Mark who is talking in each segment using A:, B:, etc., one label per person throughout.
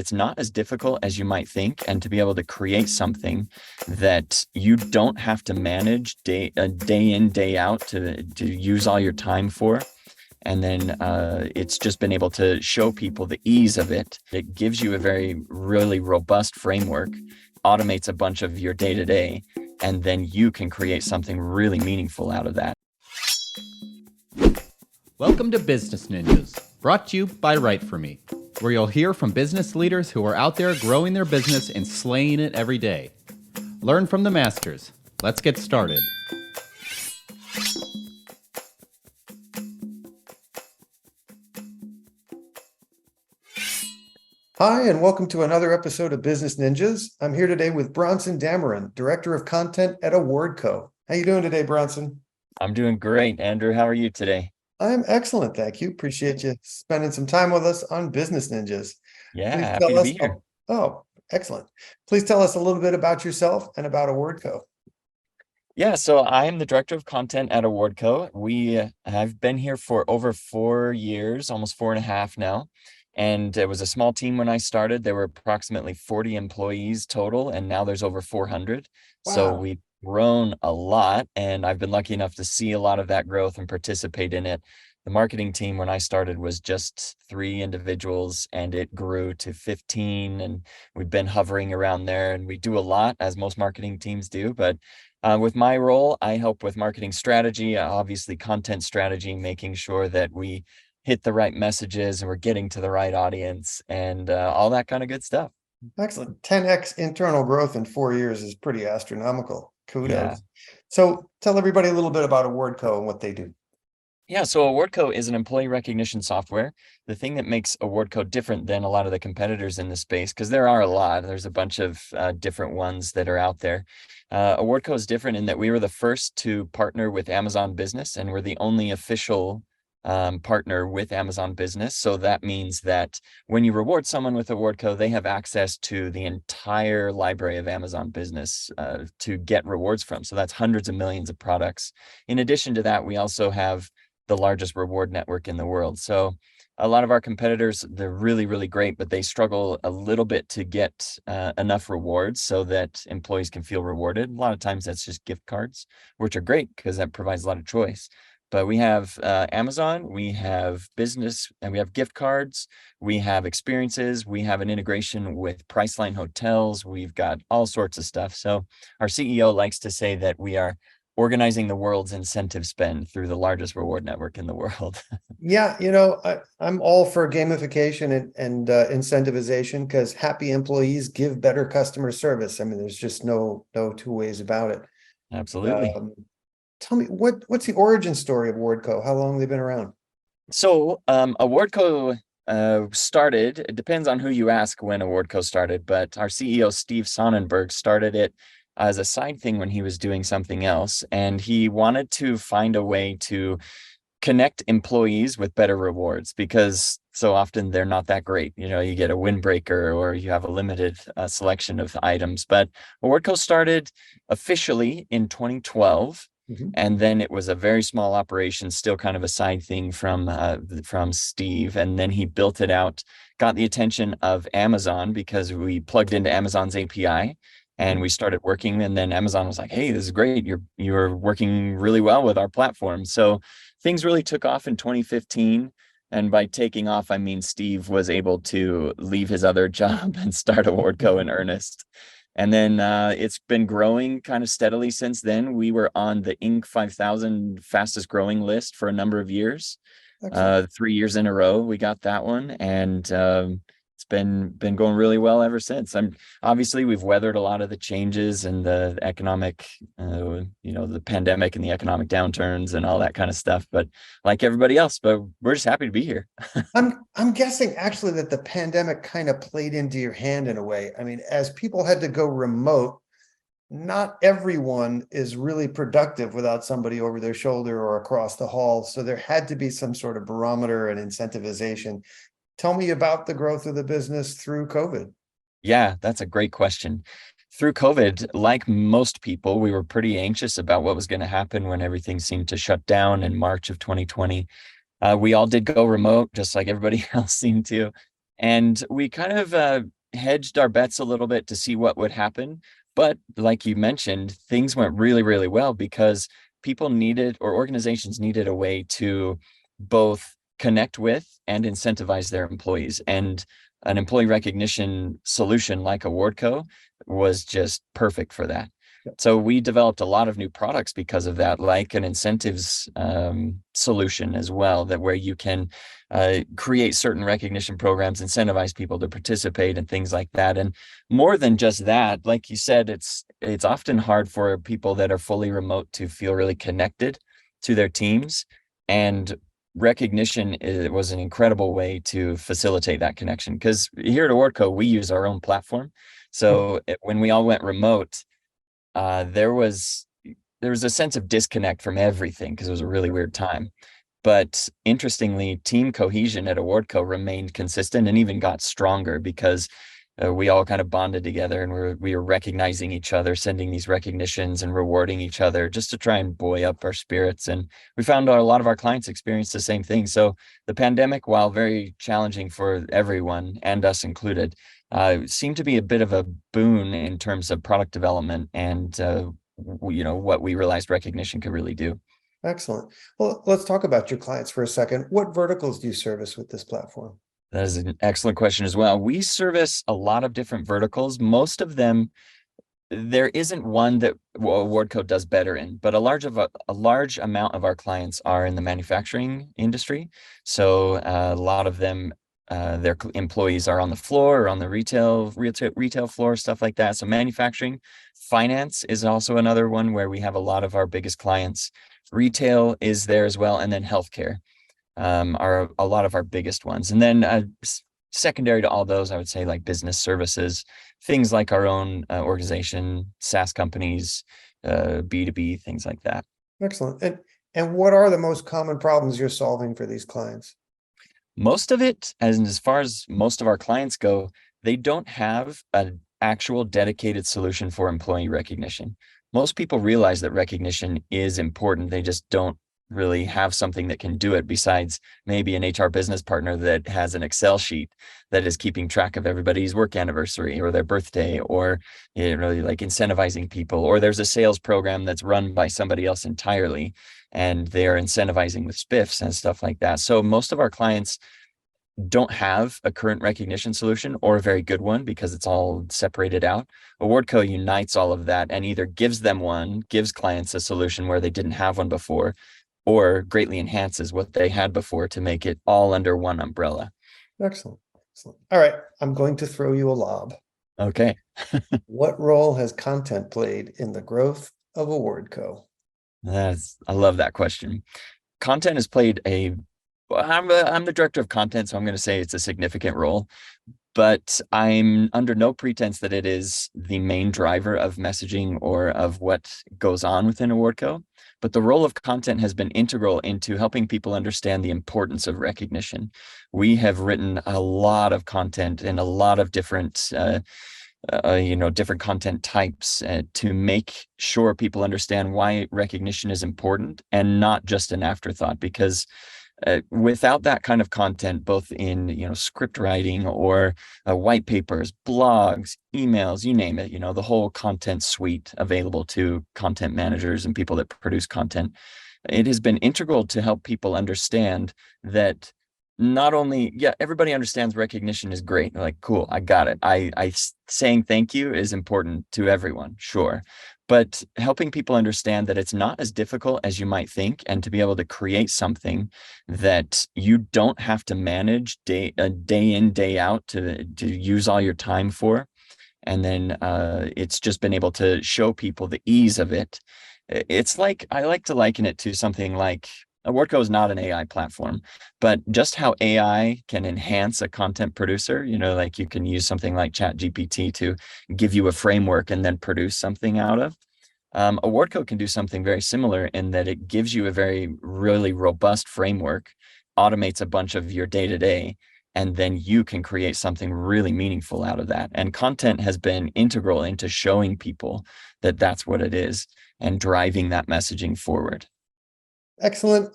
A: it's not as difficult as you might think, and to be able to create something that you don't have to manage day in, day out to use all your time for. And then it's just been able to show people the ease of it. It gives you a really robust framework, automates a bunch of your day-to-day, and then you can create something really meaningful out of that.
B: Welcome to Business Ninjas, brought to you by WriteForMe, where you'll hear from business leaders who are out there growing their business and slaying it every day. Learn from the masters. Let's get started.
C: Hi, and welcome to another episode of Business Ninjas. I'm here today with Bronson Dameron, Director of Content at Awardco. How you doing today, Bronson?
A: I'm doing great. Andrew, how are you today?
C: I'm excellent, thank you. Appreciate you spending some time with us on Business Ninjas.
A: Yeah,
C: Please
A: happy
C: tell
A: to
C: us.
A: be here.
C: Oh, excellent. Please tell us a little bit about yourself and about Awardco.
A: Yeah, so I am the Director of Content at Awardco. I've been here for over 4 years, almost 4.5 now. And it was a small team when I started. There were approximately 40 employees total, and now there's over 400. So
C: Wow.
A: we've grown a lot, and I've been lucky enough to see a lot of that growth and participate in it. The marketing team when I started was just 3 individuals, and it grew to 15, and we've been hovering around there, and we do a lot, as most marketing teams do. But with my role, I help with marketing strategy, obviously content strategy, making sure that we hit the right messages and we're getting to the right audience and all that kind of good stuff.
C: Excellent. 10x internal growth in 4 years is pretty astronomical. Kudos.
A: Yeah.
C: So tell everybody a little bit about Awardco and what they do.
A: Yeah, so Awardco is an employee recognition software. The thing that makes Awardco different than a lot of the competitors in the space, because there are a lot, there's a bunch of different ones that are out there. Awardco is different in that we were the first to partner with Amazon Business, and we're the only official partner with Amazon Business. So that means that when you reward someone with Awardco, they have access to the entire library of Amazon Business to get rewards from. So that's hundreds of millions of products. In addition to that, we also have the largest reward network in the world. So a lot of our competitors, they're really, really great, but they struggle a little bit to get enough rewards so that employees can feel rewarded. A lot of times that's just gift cards, which are great because that provides a lot of choice. But we have Amazon, we have business, and we have gift cards, we have experiences, we have an integration with Priceline hotels, we've got all sorts of stuff. So our CEO likes to say that we are organizing the world's incentive spend through the largest reward network in the world.
C: Yeah, I'm all for gamification and incentivization because happy employees give better customer service. I mean, there's just no two ways about it.
A: Absolutely.
C: Tell me what's the origin story of Awardco? How long have they been around?
A: So Awardco started, it depends on who you ask when Awardco started, but our CEO, Steve Sonnenberg, started it as a side thing when he was doing something else. And he wanted to find a way to connect employees with better rewards because so often they're not that great. You get a windbreaker or you have a limited selection of items. But Awardco started officially in 2012.
C: Mm-hmm.
A: And then it was a very small operation, still kind of a side thing from Steve. And then he built it out, got the attention of Amazon because we plugged into Amazon's API and we started working. And then Amazon was like, "Hey, this is great. You're working really well with our platform." So things really took off in 2015. And by taking off, I mean Steve was able to leave his other job and start Awardco in earnest. And then it's been growing kind of steadily since then. We were on the Inc. 5000 fastest growing list for a number of years. 3 years in a row, we got that one. And it's been going really well ever since. Obviously, we've weathered a lot of the changes and the economic, the pandemic and the economic downturns and all that kind of stuff. But like everybody else, but we're just happy to be here.
C: I'm guessing actually that the pandemic kind of played into your hand in a way. I mean, as people had to go remote, not everyone is really productive without somebody over their shoulder or across the hall. So there had to be some sort of barometer and incentivization. Tell me about the growth of the business through COVID.
A: Yeah, that's a great question. Through COVID, like most people, we were pretty anxious about what was going to happen when everything seemed to shut down in March of 2020. We all did go remote, just like everybody else seemed to. And we kind of hedged our bets a little bit to see what would happen. But like you mentioned, things went really, really well because people needed, or organizations needed, a way to both connect with and incentivize their employees. And an employee recognition solution like Awardco was just perfect for that. So we developed a lot of new products because of that, like an incentives solution as well, that where you can create certain recognition programs, incentivize people to participate and things like that. And more than just that, like you said, it's often hard for people that are fully remote to feel really connected to their teams. And recognition was an incredible way to facilitate that connection. Because here at Awardco, we use our own platform. So when we all went remote, there was a sense of disconnect from everything because it was a really weird time. But interestingly, team cohesion at Awardco remained consistent and even got stronger because we all kind of bonded together, and we were recognizing each other, sending these recognitions and rewarding each other just to try and buoy up our spirits. And we found a lot of our clients experienced the same thing. So the pandemic, while very challenging for everyone and us included, seemed to be a bit of a boon in terms of product development and what we realized recognition could really do.
C: Excellent. Well, let's talk about your clients for a second. What verticals do you service with this platform?
A: That is an excellent question as well. We service a lot of different verticals. Most of them, there isn't one that Awardco does better in, but a large amount of our clients are in the manufacturing industry. So a lot of them, their employees are on the floor or on the retail floor, stuff like that. So manufacturing. Finance is also another one where we have a lot of our biggest clients. Retail is there as well, and then healthcare are a lot of our biggest ones. And then secondary to all those, I would say like business services, things like our own organization, SaaS companies, B2B, things like that.
C: Excellent. And what are the most common problems you're solving for these clients?
A: Most of it, as far as most of our clients go, they don't have an actual dedicated solution for employee recognition. Most people realize that recognition is important. They just don't really have something that can do it besides maybe an HR business partner that has an Excel sheet that is keeping track of everybody's work anniversary or their birthday, or really like incentivizing people, or there's a sales program that's run by somebody else entirely and they're incentivizing with spiffs and stuff like that. So most of our clients don't have a current recognition solution, or a very good one, because it's all separated out. Awardco unites all of that and either gives clients a solution where they didn't have one before, or greatly enhances what they had before to make it all under one umbrella.
C: Excellent. Excellent. All right. I'm going to throw you a lob.
A: Okay.
C: What role has content played in the growth of Awardco?
A: I love that question. Content has played I'm the director of content, so I'm going to say it's a significant role, but I'm under no pretense that it is the main driver of messaging or of what goes on within Awardco. But the role of content has been integral into helping people understand the importance of recognition. We have written a lot of content in a lot of different different content types to make sure people understand why recognition is important and not just an afterthought. Because without that kind of content, both in script writing or white papers, blogs, emails, you name it, the whole content suite available to content managers and people that produce content, it has been integral to help people understand that not only, everybody understands recognition is great. They're like, cool, I got it. I saying thank you is important to everyone, sure. But helping people understand that it's not as difficult as you might think, and to be able to create something that you don't have to manage day in, day out to use all your time for. And then it's just been able to show people the ease of it. It's like, I like to liken it to something like, Awardco is not an AI platform, but just how AI can enhance a content producer, like you can use something like ChatGPT to give you a framework and then produce something out of. Awardco can do something very similar in that it gives you a really robust framework, automates a bunch of your day-to-day, and then you can create something really meaningful out of that. And content has been integral into showing people that that's what it is and driving that messaging forward.
C: Excellent.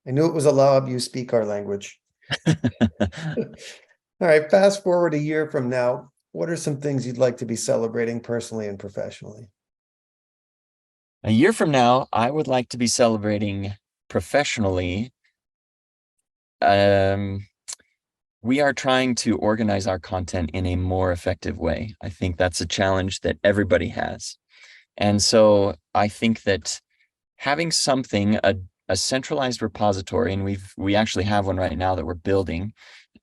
C: I knew it was a lob. You speak our language. All right. Fast forward a year from now. what are some things you'd like to be celebrating personally and professionally?
A: A year from now, I would like to be celebrating professionally. We are trying to organize our content in a more effective way. I think that's a challenge that everybody has. And so I think that having something, a centralized repository, and we actually have one right now that we're building,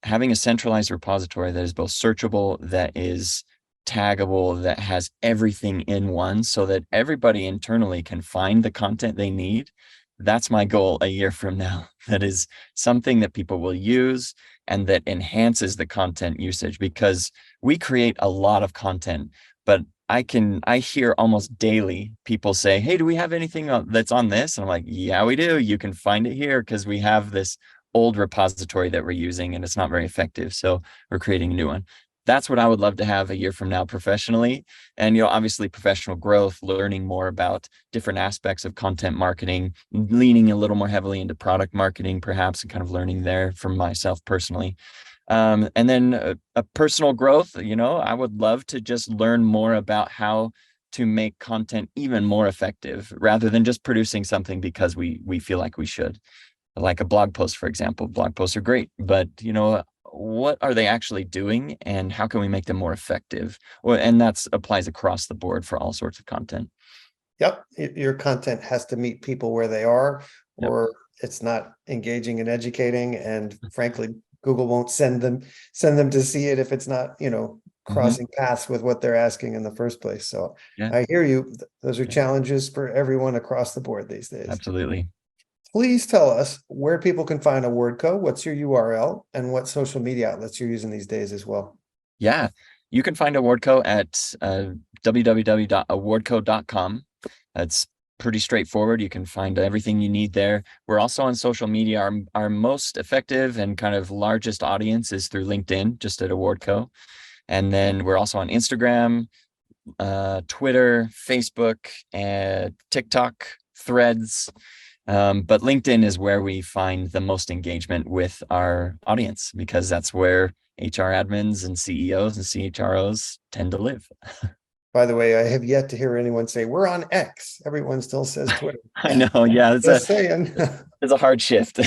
A: having a centralized repository that is both searchable, that is taggable, that has everything in one so that everybody internally can find the content they need. That's my goal a year from now. That is something that people will use and that enhances the content usage, because we create a lot of content, but I hear almost daily people say, hey, do we have anything that's on this? And I'm like, yeah, we do. You can find it here because we have this old repository that we're using and it's not very effective. So we're creating a new one. That's what I would love to have a year from now professionally. And, obviously professional growth, learning more about different aspects of content marketing, leaning a little more heavily into product marketing, perhaps, and kind of learning there from myself personally. And then a personal growth, I would love to just learn more about how to make content even more effective rather than just producing something because we feel like we should. Like a blog post, for example. Blog posts are great, but what are they actually doing and how can we make them more effective? And that applies across the board for all sorts of content.
C: Yep, your content has to meet people where they are,
A: Yep.
C: or it's not engaging and educating. And frankly, Google won't send them to see it if it's not, crossing paths with what they're asking in the first place. So
A: Yeah,
C: I hear you. Those are challenges for everyone across the board these days.
A: absolutely.
C: Please tell us where people can find Awardco, what's your URL, and what social media outlets you're using these days as well.
A: Yeah, you can find Awardco at www.awardco.com. That's pretty straightforward. You can find everything you need there. We're also on social media. Our most effective and kind of largest audience is through LinkedIn, just at Awardco. And then we're also on Instagram, Twitter, Facebook, and TikTok, Threads. But LinkedIn is where we find the most engagement with our audience, because that's where HR admins and CEOs and CHROs tend to live.
C: By the way, I have yet to hear anyone say we're on X. Everyone still says Twitter.
A: I know. Yeah.
C: Just saying.
A: It's a hard shift.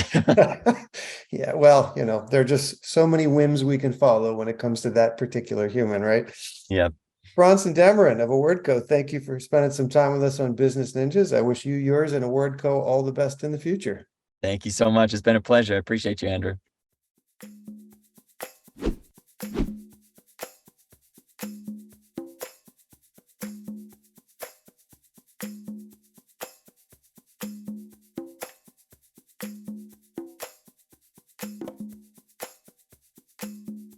C: Yeah. Well, there are just so many whims we can follow when it comes to that particular human, right?
A: Yeah.
C: Bronson Dameron of Awardco, thank you for spending some time with us on Business Ninjas. I wish you, yours, and Awardco all the best in the future.
A: Thank you so much. It's been a pleasure. I appreciate you, Andrew.